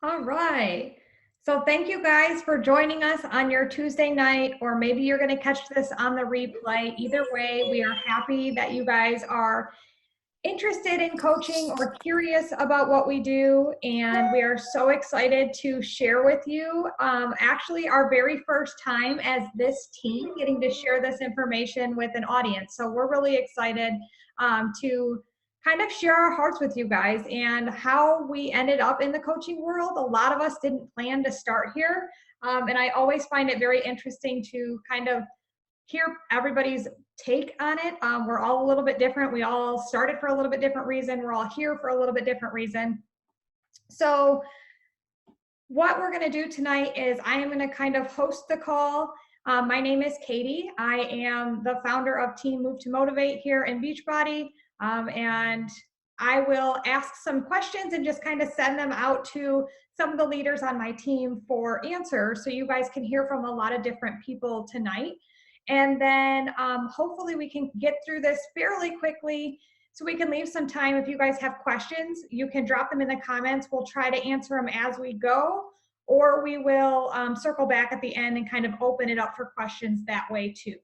All right. So thank you guys for joining us on your Tuesday night, or maybe you're going to catch this on the replay. Either way, we are happy that you guys are interested in coaching or curious about what we do, and we are so excited to share with you actually our very first time as this team getting to share this information with an audience. So we're really excited to kind of share our hearts with you guys and how we ended up in the coaching world. A lot of us didn't plan to start here, and I always find it very interesting to kind of hear everybody's take on it. We're all a little bit different. We all started for a little bit different reason. We're all here for a little bit different reason. So what we're going to do tonight is I am going to kind of host the call. My name is Katie. I am the founder of Team Move to Motivate here in Beachbody. And I will ask some questions and just kind of send them out to some of the leaders on my team for answers. So you guys can hear from a lot of different people tonight. And then hopefully we can get through this fairly quickly so we can leave some time. If you guys have questions, you can drop them in the comments. We'll try to answer them as we go, or we will circle back at the end and kind of open it up for questions that way too.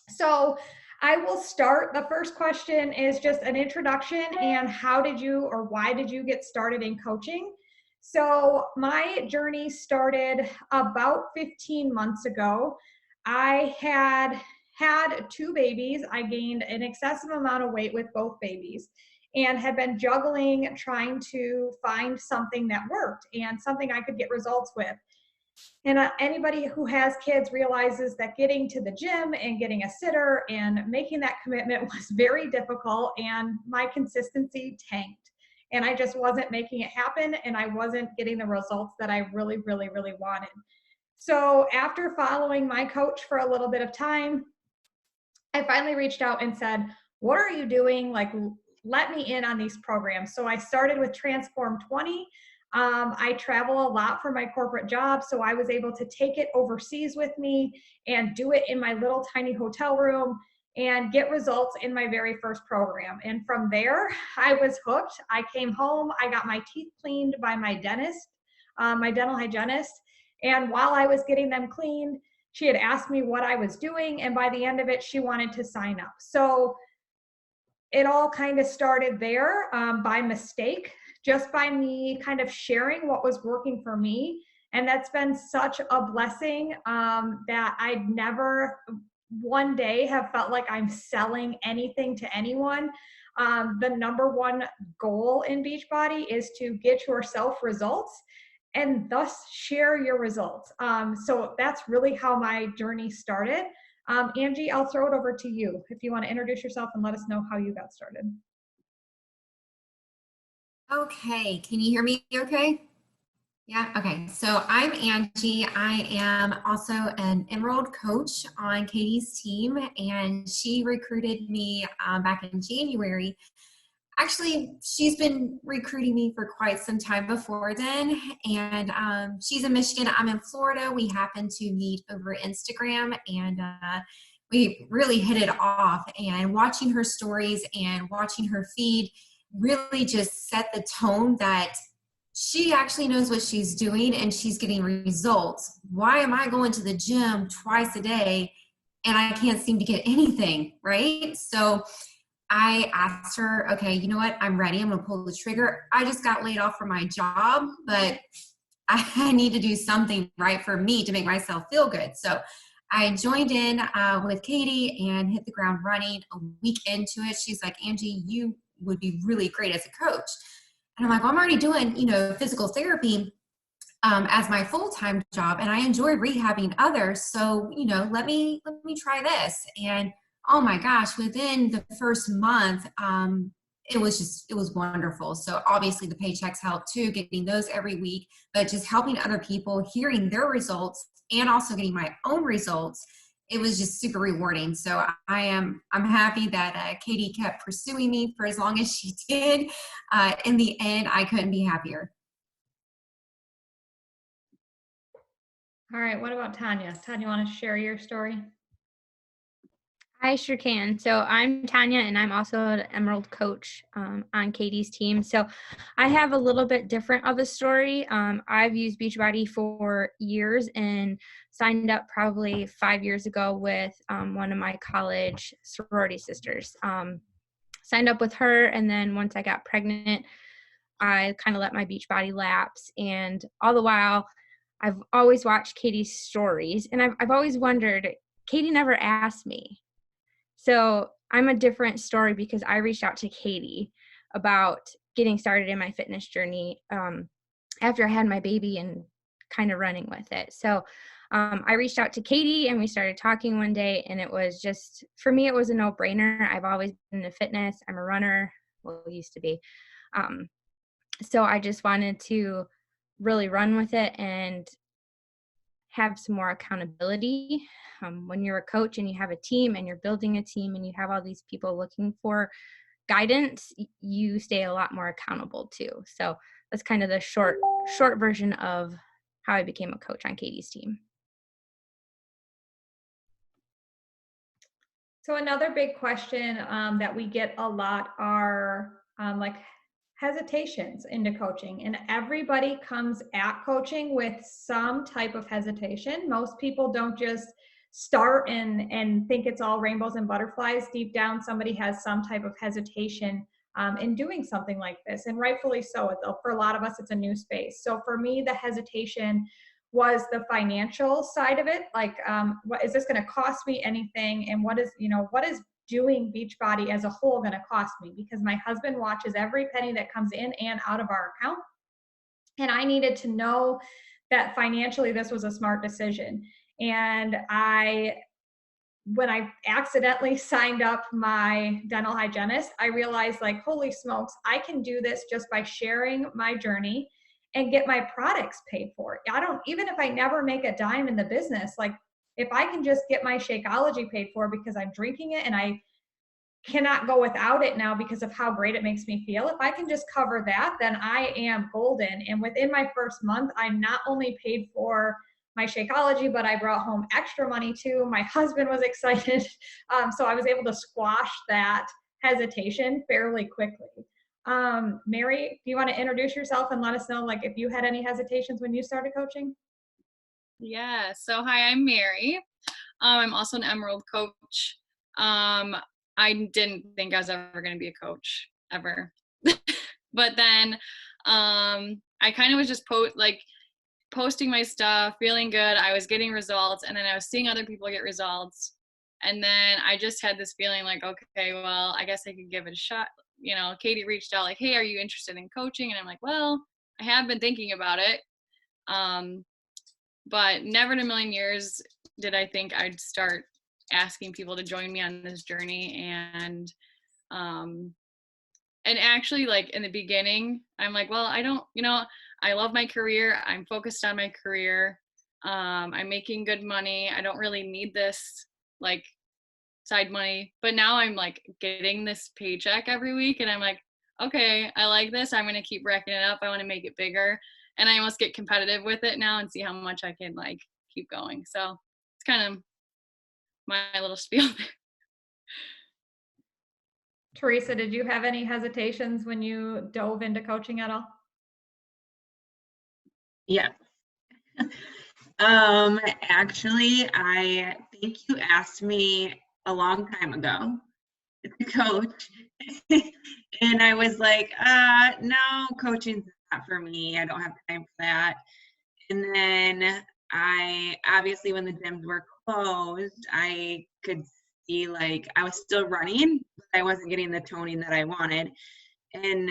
So I will start. The first question is just an introduction and how did you or why did you get started in coaching? So my journey started about 15 months ago. I had two babies. I gained an excessive amount of weight with both babies and had been juggling trying to find something that worked and something I could get results with. And anybody who has kids realizes that getting to the gym and getting a sitter and making that commitment was very difficult, and my consistency tanked. And I just wasn't making it happen, and I wasn't getting the results that I really, really, really wanted. So after following my coach for a little bit of time, I finally reached out and said, what are you doing? Like, let me in on these programs. So I started with Transform 20. I travel a lot for my corporate job, so I was able to take it overseas with me and do it in my little tiny hotel room and get results in my very first program. And from there, I was hooked. I came home, I got my teeth cleaned by my dentist, my dental hygienist. And while I was getting them cleaned, she had asked me what I was doing, and by the end of it, she wanted to sign up. So it all kind of started there by mistake, just by me kind of sharing what was working for me. And that's been such a blessing that I'd never one day have felt like I'm selling anything to anyone. The number one goal in Beachbody is to get yourself results and thus share your results. So that's really how my journey started. Angie, I'll throw it over to you if you want to introduce yourself and let us know how you got started. Okay, can you hear me okay? Yeah, okay. So I'm Angie. I am also an enrolled coach on Katie's team, and she recruited me back in January. Actually, she's been recruiting me for quite some time before then, and she's in Michigan. I'm in Florida. We happened to meet over Instagram, and we really hit it off. And watching her stories and watching her feed really just set the tone that she actually knows what she's doing and she's getting results. Why am I going to the gym twice a day and I can't seem to get anything, right? So I asked her, okay, you know what? I'm ready. I'm going to pull the trigger. I just got laid off from my job, but I need to do something right for me to make myself feel good. So I joined in with Katie and hit the ground running. A week into it, she's like, Angie, you would be really great as a coach. And I'm like, well, I'm already doing, physical therapy as my full-time job, and I enjoy rehabbing others. So, let me try this. And oh my gosh, within the first month, it was wonderful. So obviously the paychecks help too, getting those every week, but just helping other people, hearing their results, and also getting my own results. It was just super rewarding. So I'm happy that Katie kept pursuing me for as long as she did. In the end, I couldn't be happier. All right, what about Tanya? Tanya, you want to share your story? I sure can. So I'm Tanya, and I'm also an Emerald coach on Katie's team. So I have a little bit different of a story. I've used Beachbody for years and signed up probably 5 years ago with one of my college sorority sisters. Signed up with her, and then once I got pregnant, I kind of let my Beachbody lapse. And all the while, I've always watched Katie's stories, and I've always wondered, Katie never asked me. So I'm a different story because I reached out to Katie about getting started in my fitness journey after I had my baby and kind of running with it. So I reached out to Katie and we started talking one day, and it was just, for me, it was a no-brainer. I've always been into fitness. I'm a runner, well, used to be. Um, so I just wanted to really run with it and have some more accountability. When you're a coach and you have a team and you're building a team and you have all these people looking for guidance, you stay a lot more accountable too. So that's kind of the short version of how I became a coach on Katie's team. So another big question that we get a lot are like hesitations into coaching, and everybody comes at coaching with some type of hesitation. Most people don't just start and think it's all rainbows and butterflies. Deep down, somebody has some type of hesitation in doing something like this, and rightfully so. For a lot of us, it's a new space. So for me, the hesitation was the financial side of it. Like, what is this going to cost me anything? And what is doing Beachbody as a whole going to cost me? Because my husband watches every penny that comes in and out of our account. And I needed to know that financially this was a smart decision. And when I accidentally signed up my dental hygienist, I realized, like, holy smokes, I can do this just by sharing my journey and get my products paid for. I don't, even if I never make a dime in the business, like if I can just get my Shakeology paid for because I'm drinking it and I cannot go without it now because of how great it makes me feel. If I can just cover that, then I am golden. And within my first month, I'm not only paid for my Shakeology, but I brought home extra money too. My husband was excited. So I was able to squash that hesitation fairly quickly. Mary, do you want to introduce yourself and let us know, like, if you had any hesitations when you started coaching? Yeah. So hi, I'm Mary. I'm also an Emerald coach. I didn't think I was ever going to be a coach ever, but then I kind of was just posting my stuff, feeling good. I was getting results, and then I was seeing other people get results, and then I just had this feeling like, okay, well, I guess I could give it a shot. You know, Katie reached out like, hey, are you interested in coaching? And I'm like, well, I have been thinking about it. But never in a million years did I think I'd start asking people to join me on this journey. And actually, like, in the beginning, I'm like, well, I don't, I love my career. I'm focused on my career. I'm making good money. I don't really need this like side money. But now I'm like getting this paycheck every week, and I'm like, okay, I like this. I'm going to keep racking it up. I want to make it bigger. And I almost get competitive with it now and see how much I can like keep going. So it's kind of my little spiel there. Teresa, did you have any hesitations when you dove into coaching at all? Yeah. Actually, I think you asked me a long time ago to coach. And I was like, no, coaching's not for me. I don't have time for that. And then obviously when the gyms were closed, I could see, like, I was still running, but I wasn't getting the toning that I wanted. And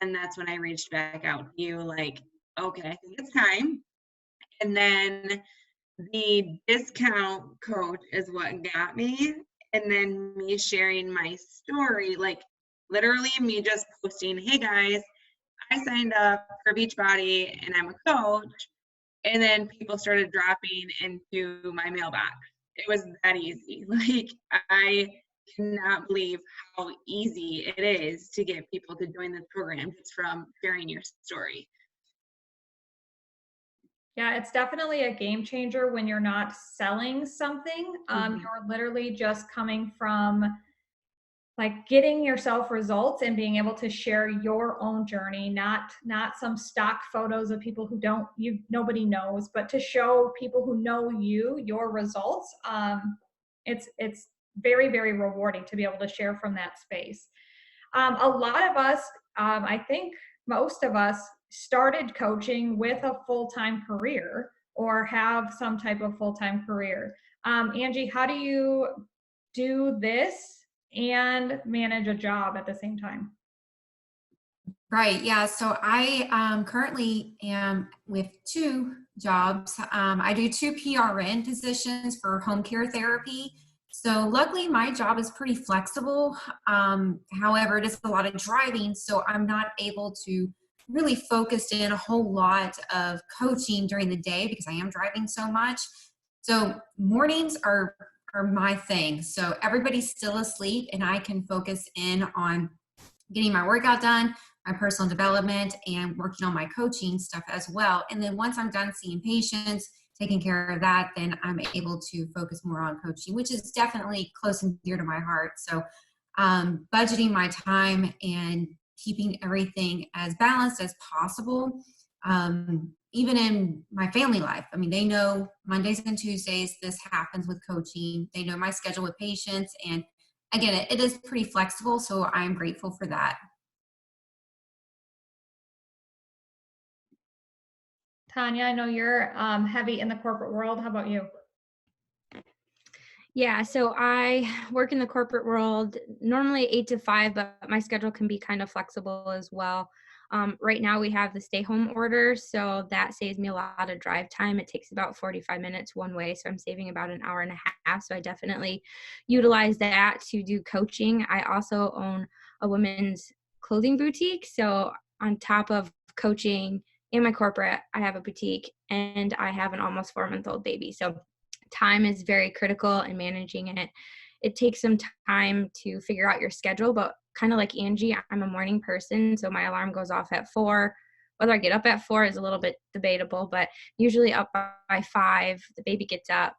then that's when I reached back out to you, like, okay, I think it's time. And then the discount code is what got me. And then me sharing my story, like literally me just posting, hey guys, I signed up for Beachbody and I'm a coach. And then people started dropping into my mailbox. It was that easy. Like, I cannot believe how easy it is to get people to join this program just from sharing your story. Yeah, it's definitely a game changer when you're not selling something. Mhm. You're literally just coming from like getting yourself results and being able to share your own journey, not some stock photos of people who don't you nobody knows, but to show people who know you your results. It's very, very rewarding to be able to share from that space. A lot of us, I think most of us started coaching with a full-time career or have some type of full-time career. Angie, how do you do this and manage a job at the same time? Right. Yeah. So I currently am with two jobs. I do two PRN positions for home care therapy. So luckily, my job is pretty flexible. However, it is a lot of driving, so I'm not able to really focus in a whole lot of coaching during the day because I am driving so much. So mornings are my thing. So everybody's still asleep, and I can focus in on getting my workout done, my personal development, and working on my coaching stuff as well. And then once I'm done seeing patients, taking care of that, then I'm able to focus more on coaching, which is definitely close and dear to my heart. So budgeting my time and keeping everything as balanced as possible. Even in my family life, I mean, they know Mondays and Tuesdays, this happens with coaching. They know my schedule with patients. And again, it is pretty flexible, so I'm grateful for that. Tanya, I know you're heavy in the corporate world. How about you? Yeah, so I work in the corporate world, normally 8 to 5, but my schedule can be kind of flexible as well. Right now, we have the stay home order, so that saves me a lot of drive time. It takes about 45 minutes one way, so I'm saving about an hour and a half. So I definitely utilize that to do coaching. I also own a women's clothing boutique. So on top of coaching in my corporate, I have a boutique and I have an almost 4-month-old baby. So time is very critical in managing it. It takes some time to figure out your schedule, but kind of like Angie, I'm a morning person, so my alarm goes off at 4. Whether I get up at 4 is a little bit debatable, but usually up by 5, the baby gets up.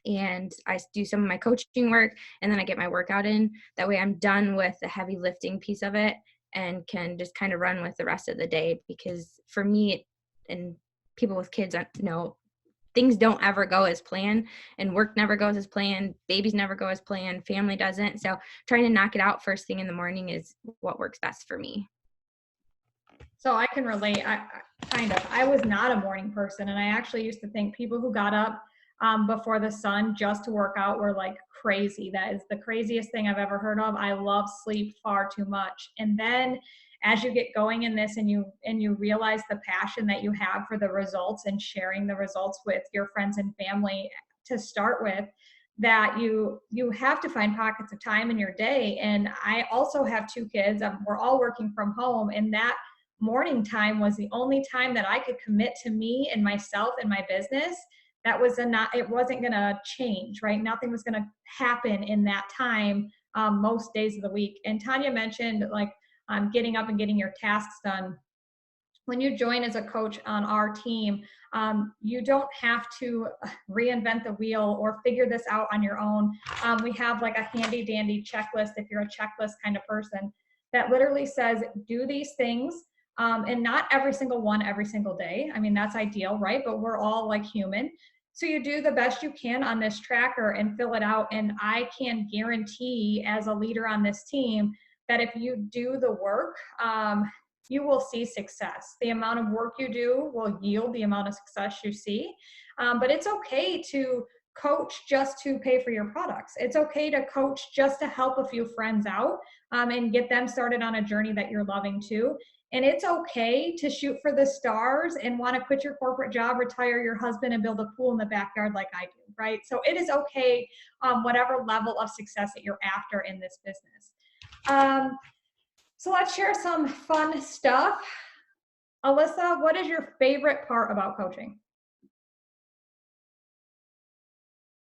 And I do some of my coaching work, and then I get my workout in. That way I'm done with the heavy lifting piece of it and can just kind of run with the rest of the day. Because for me, and people with kids know, things don't ever go as planned, and work never goes as planned, babies never go as planned, family doesn't. So trying to knock it out first thing in the morning is what works best for me. So I can relate. I was not a morning person, and I actually used to think people who got up before the sun just to work out were like crazy. That is the craziest thing I've ever heard of. I love sleep far too much. And then as you get going in this and you realize the passion that you have for the results and sharing the results with your friends and family to start with, that you have to find pockets of time in your day. And I also have 2 kids. We're all working from home, and that morning time was the only time that I could commit to me and myself and my business. That was it wasn't going to change, right? Nothing was going to happen in that time, most days of the week. And Tanya mentioned like getting up and getting your tasks done. When you join as a coach on our team, you don't have to reinvent the wheel or figure this out on your own. We have like a handy dandy checklist if you're a checklist kind of person that literally says, do these things. And not every single one every single day. I mean, that's ideal, right? But we're all like human. So you do the best you can on this tracker and fill it out. And I can guarantee as a leader on this team that if you do the work, you will see success. The amount of work you do will yield the amount of success you see. But it's okay to coach just to pay for your products. It's okay to coach just to help a few friends out and get them started on a journey that you're loving too. And it's okay to shoot for the stars and want to quit your corporate job, retire your husband, and build a pool in the backyard like I do, right? So it is okay, whatever level of success that you're after in this business. So let's share some fun stuff. Alyssa, what is your favorite part about coaching?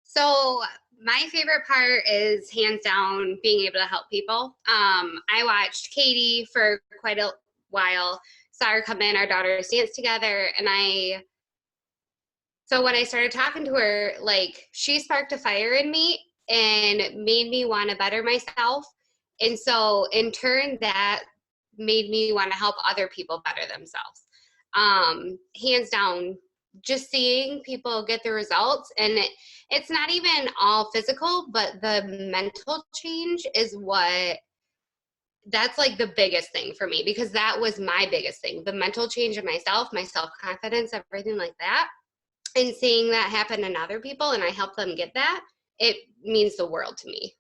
So my favorite part is hands down being able to help people. I watched Katie for quite a while, saw her come in, our daughters dance together, and I So when I started talking to her, like, she sparked a fire in me and made me want to better myself. And so in turn, that made me want to help other people better themselves. Hands down, just seeing people get the results, and it's not even all physical, but the mental change is that's like the biggest thing for me, because that was my biggest thing, the mental change of myself, my self-confidence, everything like that. And seeing that happen in other people and I help them get that, it means the world to me.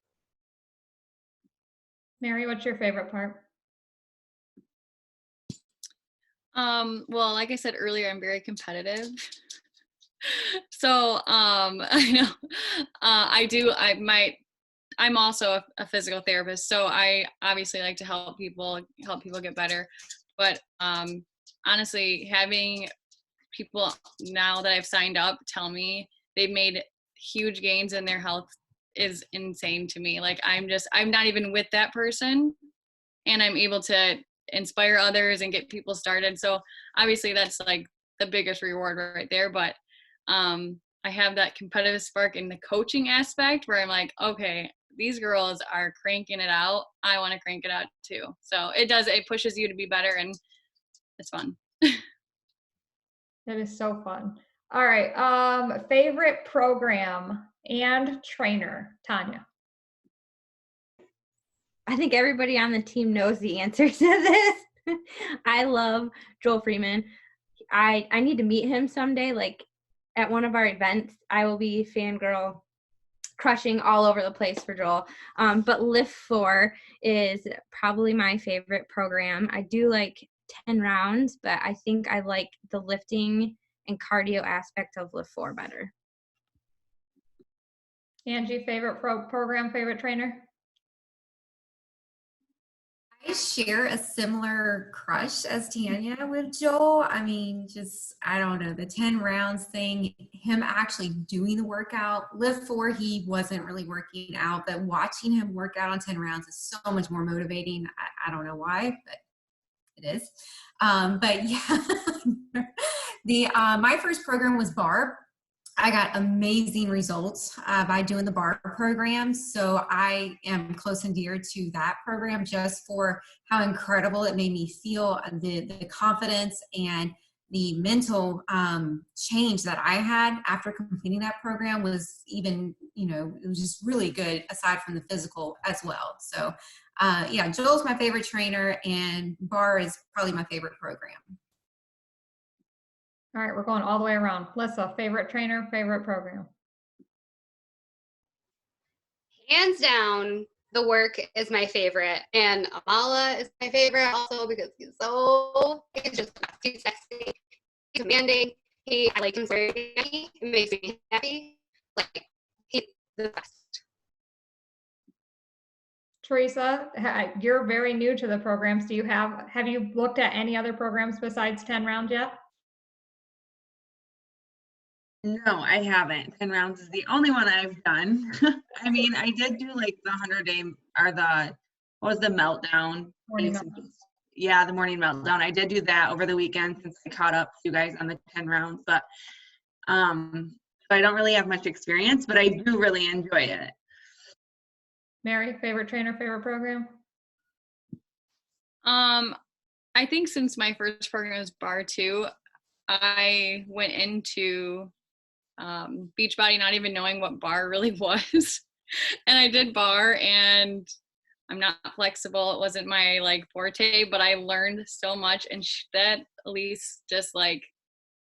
Mary, what's your favorite part? Well, like I said earlier, I'm very competitive. So, I know, I'm also a physical therapist, so I obviously like to help people get better. But, honestly, having people now that I've signed up tell me they've made huge gains in their health is insane to me. Like, I'm not even with that person, and I'm able to inspire others and get people started. So obviously that's like the biggest reward right there. But I have that competitive spark in the coaching aspect where I'm like, okay, these girls are cranking it out. I want to crank it out too. So it pushes you to be better, and it's fun. That is so fun. All right. Favorite program and trainer, Tanya. I think everybody on the team knows the answer to this. I love Joel Freeman. I need to meet him someday. Like at one of our events, I will be fangirl crushing all over the place for Joel. But Lift 4 is probably my favorite program. I do like 10 rounds, but I think I like the lifting and cardio aspect of Lift 4 better. Angie, favorite program, favorite trainer? I share a similar crush as Tanya with Joel. I mean, I don't know, the 10 rounds thing, him actually doing the workout. Lift 4, he wasn't really working out, but watching him work out on 10 rounds is so much more motivating. I don't know why, but it is. But yeah, my first program was BARB. I got amazing results by doing the BARB program. So I am close and dear to that program just for how incredible it made me feel. The confidence and the mental change that I had after completing that program was even, it was just really good aside from the physical as well. So yeah, Joel's my favorite trainer and BAR is probably my favorite program. All right, we're going all the way around. Lissa, favorite trainer, favorite program. Hands down, the work is my favorite. And Amala is my favorite also because he's just too sexy. He's commanding. I like him very happy. It makes me happy. Like, he's the best. Teresa, you're very new to the programs. Have you looked at any other programs besides 10 rounds yet? No, I haven't. 10 rounds is the only one I've done. I mean, I did do like the 100-day or what was the meltdown? Morning meltdown. Yeah, the morning meltdown. I did do that over the weekend since I caught up to you guys on the 10 rounds. But I don't really have much experience, but I do really enjoy it. Mary, favorite trainer, favorite program? I think since my first program was Bar 2, I went into Beachbody not even knowing what bar really was. And I did bar, and I'm not flexible. It wasn't my like forte, but I learned so much, and that Elise just like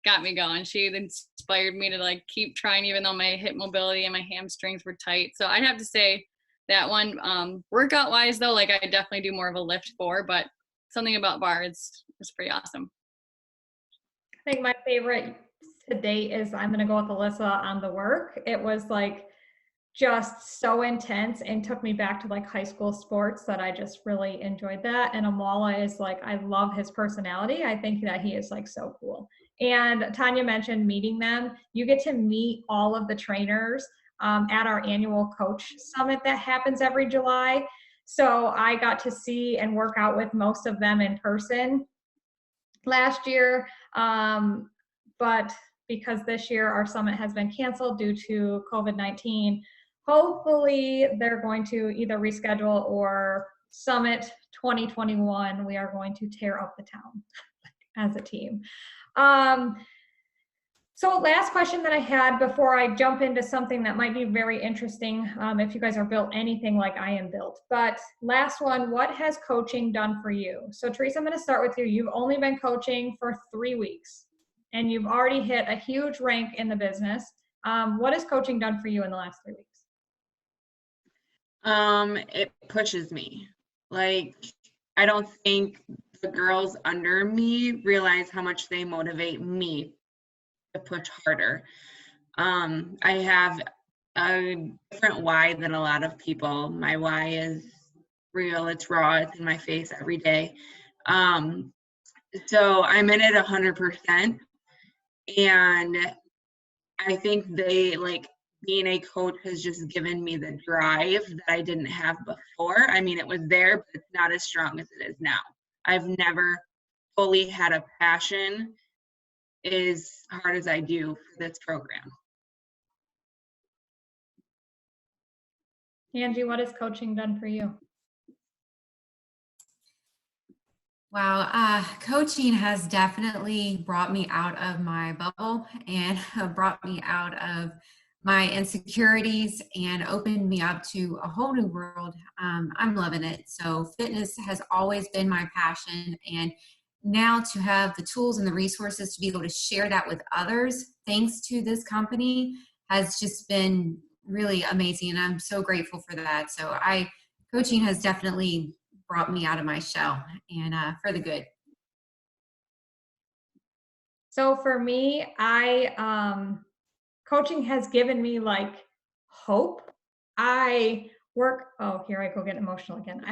got me going. She inspired me to like keep trying even though my hip mobility and my hamstrings were tight. So I'd have to say that one. Workout wise though, like I definitely do more of a Lift 4, but something about bar is pretty awesome. I think my favorite to date is I'm going to go with Alyssa on the work. It was like just so intense and took me back to like high school sports that I just really enjoyed that. And Amala is like, I love his personality. I think that he is like so cool. And Tanya mentioned meeting them. You get to meet all of the trainers at our annual coach summit that happens every July. So I got to see and work out with most of them in person last year. But because this year our summit has been canceled due to COVID-19. Hopefully they're going to either reschedule or Summit 2021. We are going to tear up the town as a team. So last question that I had before I jump into something that might be very interesting, if you guys are built anything like I am built. But last one, what has coaching done for you? So Teresa, I'm going to start with you. You've only been coaching for 3 weeks and you've already hit a huge rank in the business. What has coaching done for you in the last 3 weeks? It pushes me. Like, I don't think the girls under me realize how much they motivate me to push harder. I have a different why than a lot of people. My why is real, it's raw, it's in my face every day. So I'm in it 100%. And I think they, like, being a coach has just given me the drive that I didn't have before. I mean, it was there, but it's not as strong as it is now. I've never fully had a passion as hard as I do for this program. Angie, what has coaching done for you? Wow, coaching has definitely brought me out of my bubble and brought me out of my insecurities and opened me up to a whole new world. I'm loving it. So fitness has always been my passion, and now to have the tools and the resources to be able to share that with others, thanks to this company, has just been really amazing. And I'm so grateful for that. So coaching has definitely brought me out of my shell, and for the good. So for me, coaching has given me like hope. I work, oh, here I go get emotional again.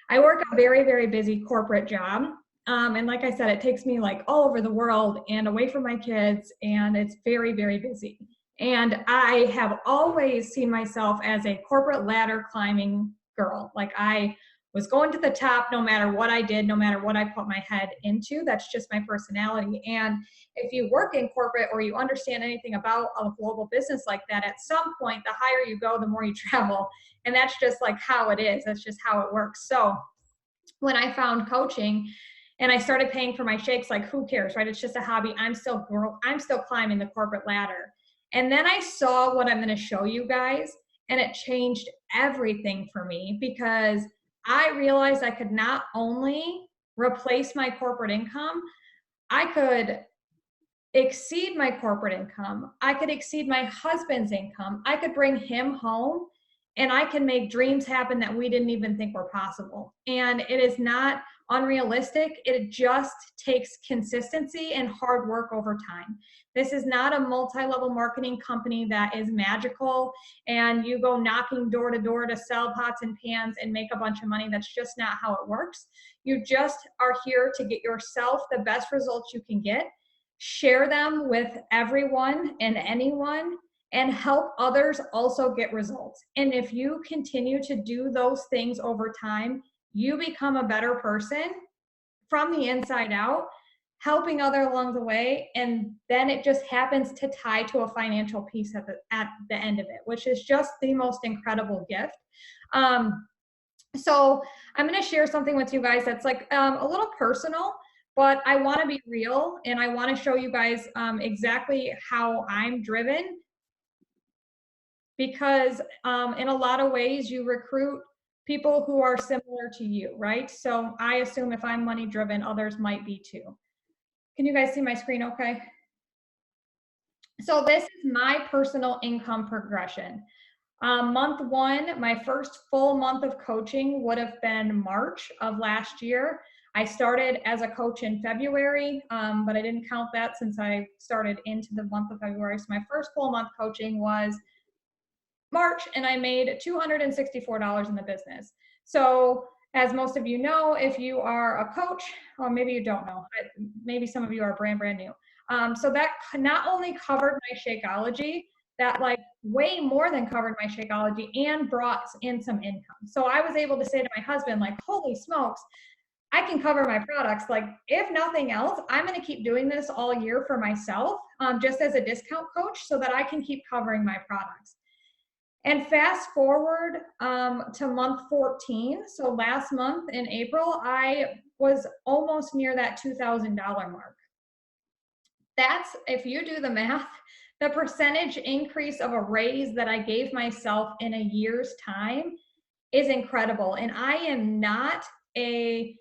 I work a very, very busy corporate job. And like I said, it takes me like all over the world and away from my kids, and it's very, very busy. And I have always seen myself as a corporate ladder climbing girl. Like, I was going to the top no matter what I did, no matter what I put my head into. That's just my personality. And if you work in corporate or you understand anything about a global business like that, at some point, the higher you go, the more you travel. And that's just like how it is. That's just how it works. So when I found coaching and I started paying for my shakes, like, who cares, right? It's just a hobby. I'm still climbing the corporate ladder. And then I saw what I'm going to show you guys, and it changed everything for me, because I realized I could not only replace my corporate income, I could exceed my corporate income. I could exceed my husband's income. I could bring him home, and I can make dreams happen that we didn't even think were possible. And it is not unrealistic. It just takes consistency and hard work over time. This is not a multi-level marketing company that is magical and you go knocking door to door to sell pots and pans and make a bunch of money. That's just not how it works. You just are here to get yourself the best results you can get, share them with everyone and anyone, and help others also get results. And if you continue to do those things over time, you become a better person from the inside out, helping others along the way. And then it just happens to tie to a financial piece at the end of it, which is just the most incredible gift. So I'm going to share something with you guys that's like a little personal, but I want to be real, and I want to show you guys exactly how I'm driven, because in a lot of ways you recruit people who are similar to you, right? So I assume if I'm money driven, others might be too. Can you guys see my screen okay? So this is my personal income progression. Month one, my first full month of coaching would have been March of last year. I started as a coach in February, but I didn't count that since I started into the month of February. So my first full month coaching was March, and I made $264 in the business. So as most of you know, if you are a coach, or maybe you don't know, maybe some of you are brand new. So that not only covered my Shakeology, that like way more than covered my Shakeology and brought in some income. So I was able to say to my husband, like, holy smokes, I can cover my products. Like, if nothing else, I'm going to keep doing this all year for myself, just as a discount coach, so that I can keep covering my products. And fast forward to month 14. So last month in April, I was almost near that $2,000 mark. That's, if you do the math, the percentage increase of a raise that I gave myself in a year's time is incredible. And I am not a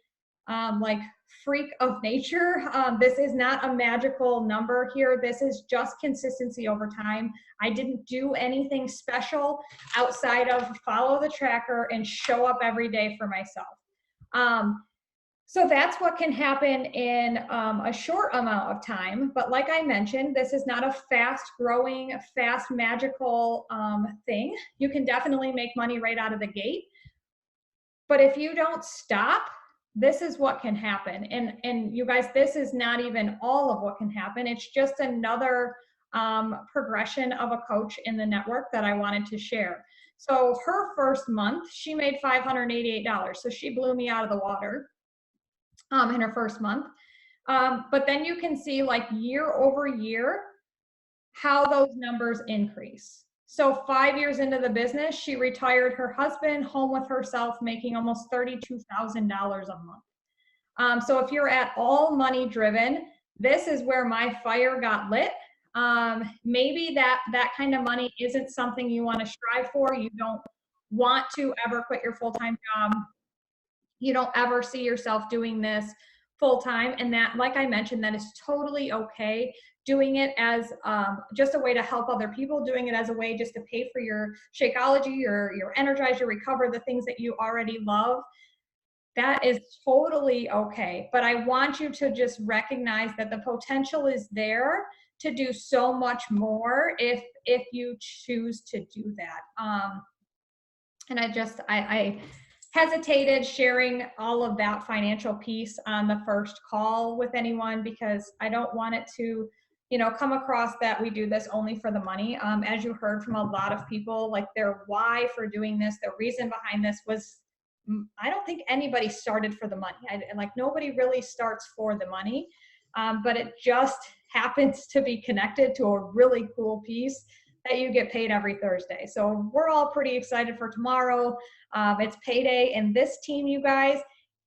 like freak of nature. This is not a magical number here. This is just consistency over time. I didn't do anything special outside of follow the tracker and show up every day for myself. So that's what can happen in a short amount of time. But like I mentioned, this is not a fast growing, fast magical thing. You can definitely make money right out of the gate. But if you don't stop, this is what can happen. And you guys, this is not even all of what can happen. It's just another progression of a coach in the network that I wanted to share. So her first month, she made $588. So she blew me out of the water in her first month. But then you can see, like, year over year, how those numbers increase. So 5 years into the business, she retired her husband, home with herself, making almost $32,000 a month. So if you're at all money driven, this is where my fire got lit. Maybe that kind of money isn't something you want to strive for. You don't want to ever quit your full-time job. You don't ever see yourself doing this full-time. And that, like I mentioned, that is totally okay. Doing it as just a way to help other people, doing it as a way just to pay for your Shakeology, your Energize, your Recover, the things that you already love. That is totally okay. But I want you to just recognize that the potential is there to do so much more if you choose to do that. And I hesitated sharing all of that financial piece on the first call with anyone, because I don't want it to, come across that we do this only for the money. As you heard from a lot of people, like, their why for doing this, the reason behind this was, I don't think anybody started for the money. Nobody really starts for the money, but it just happens to be connected to a really cool piece that you get paid every Thursday. So we're all pretty excited for tomorrow. It's payday, and this team, you guys,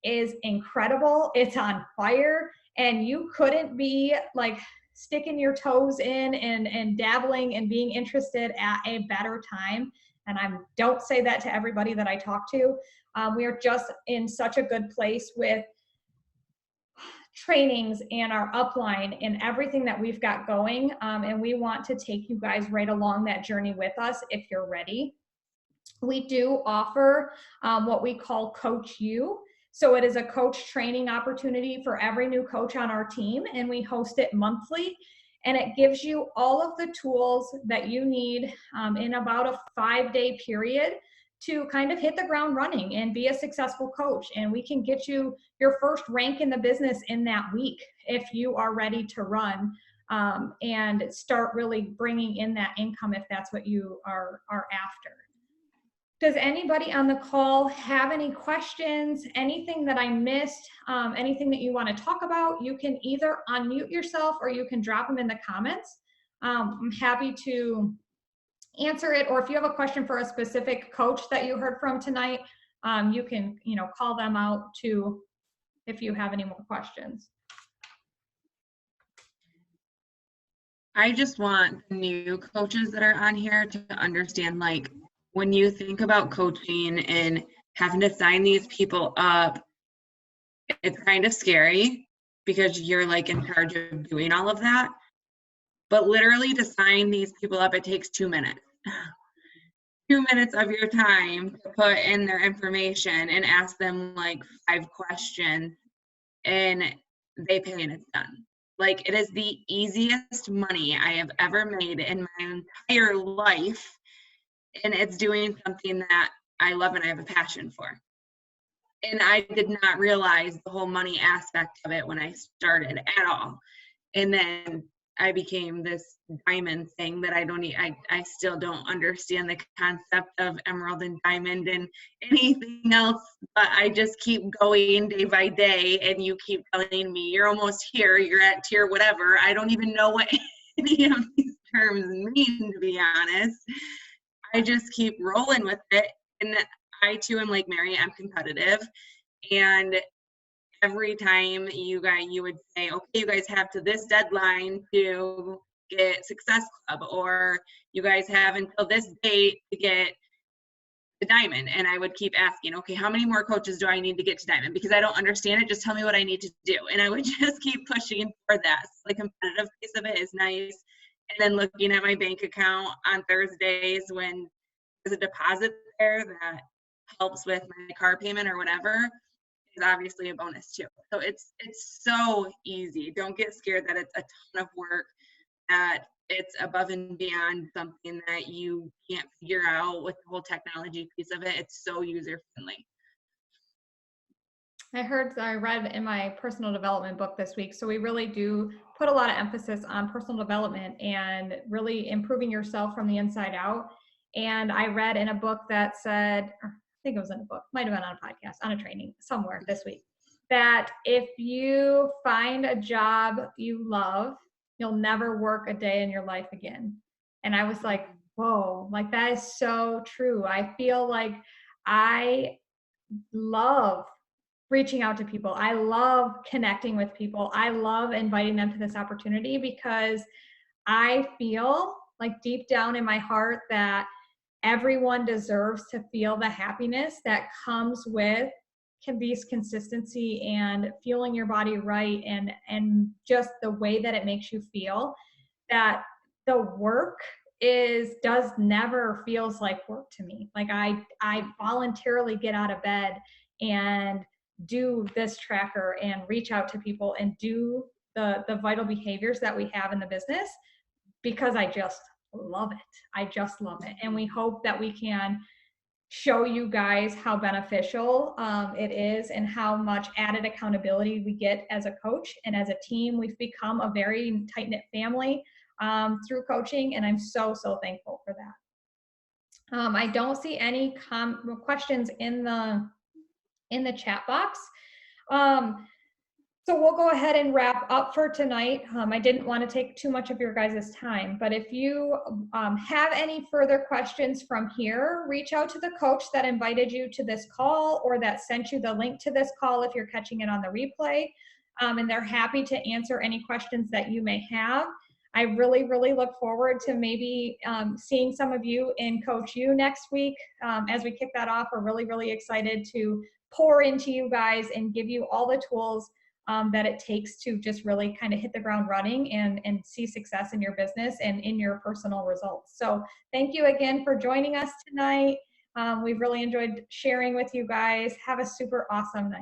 is incredible. It's on fire, and you couldn't be like sticking your toes in and dabbling and being interested at a better time. And I don't say that to everybody that I talk to. We are just in such a good place with trainings and our upline and everything that we've got going. And we want to take you guys right along that journey with us if you're ready. We do offer what we call Coach U. So it is a coach training opportunity for every new coach on our team, and we host it monthly. And it gives you all of the tools that you need in about a 5-day period to kind of hit the ground running and be a successful coach. And we can get you your first rank in the business in that week if you are ready to run and start really bringing in that income if that's what you are after. Does anybody on the call have any questions, anything that I missed, anything that you want to talk about? You can either unmute yourself or you can drop them in the comments. I'm happy to answer it, or if you have a question for a specific coach that you heard from tonight, you can, call them out too if you have any more questions. I just want the new coaches that are on here to understand, like, when you think about coaching and having to sign these people up, it's kind of scary because you're like in charge of doing all of that. But literally, to sign these people up, it takes 2 minutes. 2 minutes of your time to put in their information and ask them like 5 questions, and they pay and it's done. Like, it is the easiest money I have ever made in my entire life. And it's doing something that I love and I have a passion for. And I did not realize the whole money aspect of it when I started at all. And then I became this diamond thing that I still don't understand the concept of emerald and diamond and anything else, but I just keep going day by day, and you keep telling me you're almost here, you're at tier whatever. I don't even know what any of these terms mean, to be honest. I just keep rolling with it. And I too am like Mary, I'm competitive. And every time you would say, okay, you guys have to this deadline to get Success Club, or you guys have until this date to get the diamond. And I would keep asking, okay, how many more coaches do I need to get to diamond? Because I don't understand it. Just tell me what I need to do. And I would just keep pushing for that. So the competitive piece of it is nice. And then looking at my bank account on Thursdays when there's a deposit there that helps with my car payment or whatever, is obviously a bonus too. So it's so easy. Don't get scared that it's a ton of work, that it's above and beyond something that you can't figure out with the whole technology piece of it. It's so user friendly. I read in my personal development book this week. So we really do put a lot of emphasis on personal development and really improving yourself from the inside out. And I read in a book that said, or I think it was in a book, might have been on a podcast, on a training somewhere this week, that if you find a job you love, you'll never work a day in your life again. And I was like, whoa, like that is so true. I feel like I love reaching out to people. I love connecting with people. I love inviting them to this opportunity because I feel like deep down in my heart that everyone deserves to feel the happiness that comes with these consistency and feeling your body right, and just the way that it makes you feel, that the work does never feels like work to me. Like I voluntarily get out of bed and do this tracker and reach out to people and do the vital behaviors that we have in the business because I just love it. I just love it. And we hope that we can show you guys how beneficial it is and how much added accountability we get as a coach and as a team. We've become a very tight-knit family through coaching, and I'm so thankful for that. I don't see any questions in the chat box. So we'll go ahead and wrap up for tonight. I didn't want to take too much of your guys' time, but if you have any further questions from here, reach out to the coach that invited you to this call or that sent you the link to this call if you're catching it on the replay. And they're happy to answer any questions that you may have. I really look forward to maybe seeing some of you in Coach U next week. As we kick that off, we're really excited to pour into you guys and give you all the tools that it takes to just really kind of hit the ground running and see success in your business and in your personal results. So thank you again for joining us tonight. We've really enjoyed sharing with you guys. Have a super awesome night.